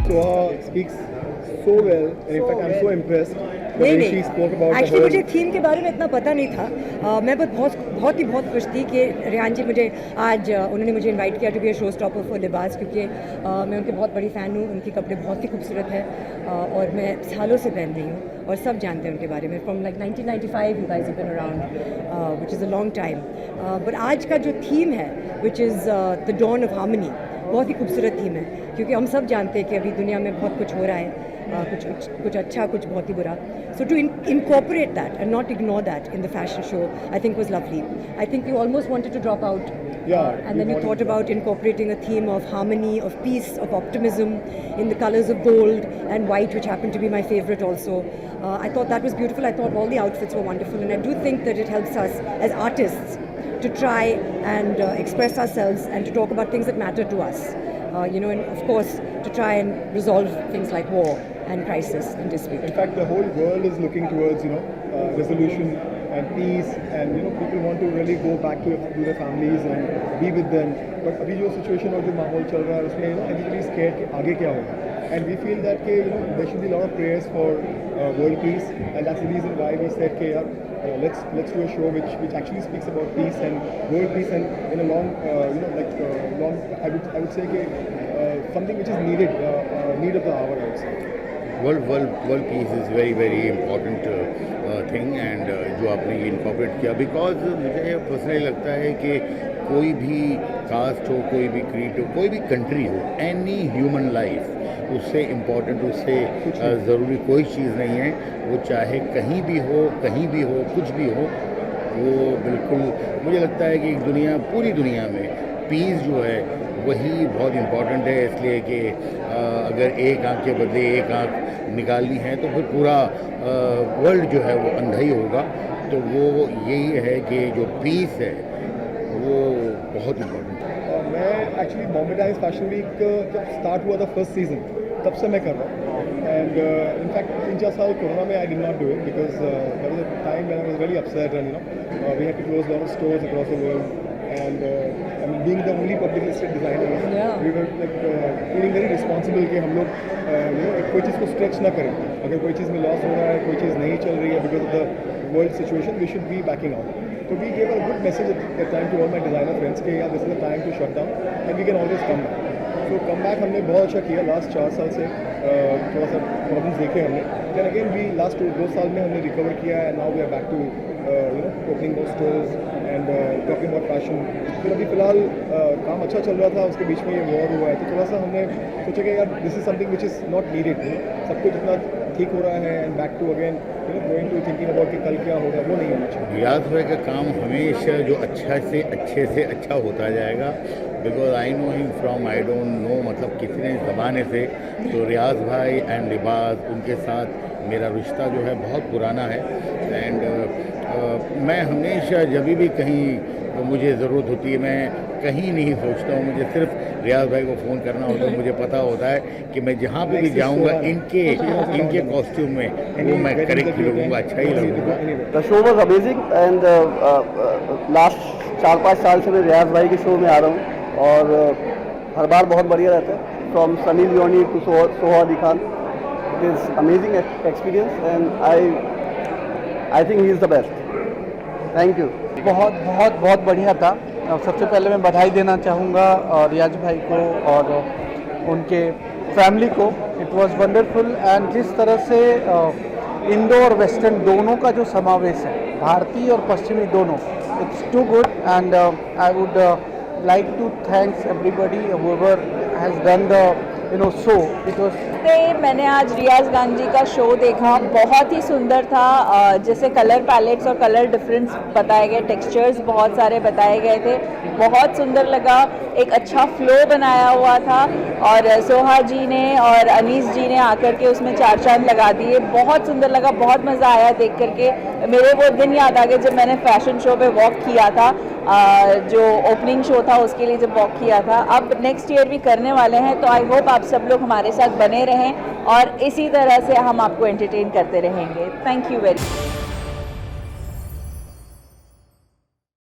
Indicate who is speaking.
Speaker 1: Soha speaks so well, and in fact, I'm so impressed. The way she spoke about the
Speaker 2: actually
Speaker 1: whole.
Speaker 2: मुझे theme के बारे में इतना पता नहीं था। मैं बहुत ही खुश थी कि रेहान जी मुझे आज उन्होंने मुझे इनवाइट किया to be a show stopper for Libas, क्योंकि मैं उनके बहुत बड़ी फ़ैन हूँ। उनके कपड़े बहुत ही खूबसूरत है और मैं सालों से पहन रही हूँ और सब जानते हैं उनके बारे में। From like 1995 you guys have been around, which is a long time. But आज का जो थीम है which is the dawn of harmony, बहुत ही खूबसूरत थीम है, क्योंकि हम सब जानते हैं कि अभी दुनिया में बहुत कुछ हो रहा है, कुछ अच्छा, कुछ बहुत ही बुरा. So to incorporate that and not ignore that in the fashion show, I think was lovely. I think you almost wanted to drop out. And then you thought about incorporating a theme of harmony, of peace, of optimism in the colors of gold and white, which happened to be my favorite also. I thought that was beautiful. I thought all the outfits were wonderful, and I do think that it helps us as artists to try and express ourselves and to talk about things that matter to us. And of course to try and resolve things like war and crisis and dispute.
Speaker 1: In fact, the whole world is looking towards resolution and peace, and people want to really go back to their families and be with them. But अभी जो situation और जो माहौल चल रहा है उसमें everybody is scared कि आगे क्या होगा. And we feel that there should be a lot of prayers for world peace, and that's the reason why we said let's do a show which actually speaks about peace and world peace, and in a long long, I would say something which is need of the hour, I would say.
Speaker 3: World peace is very very important thing, and जो आपने ये incorporate किया, because मुझे personally लगता है कि कोई भी कास्ट हो, कोई भी क्रीड हो, कोई भी कंट्री हो, एनी ह्यूमन लाइफ उससे इम्पॉर्टेंट, उससे ज़रूरी कोई चीज़ नहीं है। वो चाहे कहीं भी हो, कुछ भी हो, वो बिल्कुल मुझे लगता है कि पूरी दुनिया में पीस जो है वही बहुत इम्पॉर्टेंट है। इसलिए कि अगर एक आँख के बदले एक आँख निकालनी है तो फिर पूरा वर्ल्ड जो है वो अंधा ही होगा। तो वो यही है कि जो पीस है वो बहुत इम्पोर्टेंट है।
Speaker 1: मैं actually Bombay Times fashion week जब स्टार्ट हुआ था फर्स्ट सीज़न, तब से मैं कर रहा हूँ। एंड इनफैक्ट 3-4 साल कोरोना में I did not do it because there was a time when I was really upset, and we had to close lot of stores across the world, and I mean being the only publicly listed designer, we were like feeling very responsible कि हम लोग कोई चीज़ को stretch ना करें। अगर कोई चीज़ में लॉस हो रहा है, कोई चीज़ नहीं चल रही है because of the world situation, we should be backing out. So we gave a good message at that time to all my designer friends कि this is the time to shut down and we can always come back. So come back हमने बहुत अच्छा किया last 4 साल से। थोड़ा सा problems देखे हमने, then again we लास्ट 2 साल में हमने रिकवर किया है, now we are back to opening those stores and talking about fashion. फिर अभी फ़िलहाल काम अच्छा चल रहा था, उसके बीच में ये वॉर हुआ है, तो थोड़ा सा हमने सोचा कि यार this is something which is not needed. सब कुछ इतना ठीक हो रहा है and back to again going to thinking about कि कल क्या होगा, वो नहीं होना चाहिए।
Speaker 3: रियाज भाई का काम हमेशा जो अच्छे से अच्छा होता जाएगा, because I know him from I don't know मतलब कितने ज़माने से। तो रियाज भाई एंड लिबास, उनके साथ मेरा रिश्ता जो है बहुत पुराना है। एंड मैं हमेशा जब भी कहीं मुझे ज़रूरत होती है, मैं कहीं नहीं सोचता हूँ, मुझे सिर्फ रियाज भाई को फ़ोन करना होता है। मुझे पता होता है कि मैं जहाँ पे भी जाऊँगा इनके कॉस्ट्यूम में वो मैं करेक्ट लगूँगा, अच्छा ही लगूँगा।
Speaker 4: The show was amazing, and last 4-5 साल से मैं रियाज भाई के शो में आ रहा हूँ और हर बार बहुत बढ़िया रहता है। From Sunny Leone to Soha Ali Khan, it is amazing experience and I think he is the best. Thank you.
Speaker 5: बहुत बढ़िया था। सबसे पहले मैं बधाई देना चाहूँगा रियाज भाई को और उनके फैमिली को। इट वाज वंडरफुल, एंड जिस तरह से इंडो और वेस्टर्न दोनों का जो समावेश है, भारतीय और पश्चिमी दोनों, it's too good, and I would like to thanks everybody whoever has done the show. It was
Speaker 6: मैंने आज रियाज गांधी का शो देखा, बहुत ही सुंदर था। जैसे कलर पैलेट्स और कलर डिफरेंस बताए गए, टेक्सचर्स बहुत सारे बताए गए थे, बहुत सुंदर लगा। एक अच्छा फ्लो बनाया हुआ था और सोहा जी ने और अनीस जी ने आकर के उसमें 4 चांद लगा दिए। बहुत सुंदर लगा, बहुत मज़ा आया देख करके। मेरे वो दिन याद आ गए जब मैंने फैशन शो पे वॉक किया था, जो ओपनिंग शो था उसके लिए जब वॉक किया था। अब नेक्स्ट ईयर भी करने वाले हैं, तो आई होप आप सब लोग हमारे साथ बने रहें और इसी तरह से हम आपको एंटरटेन करते रहेंगे। Thank you very much.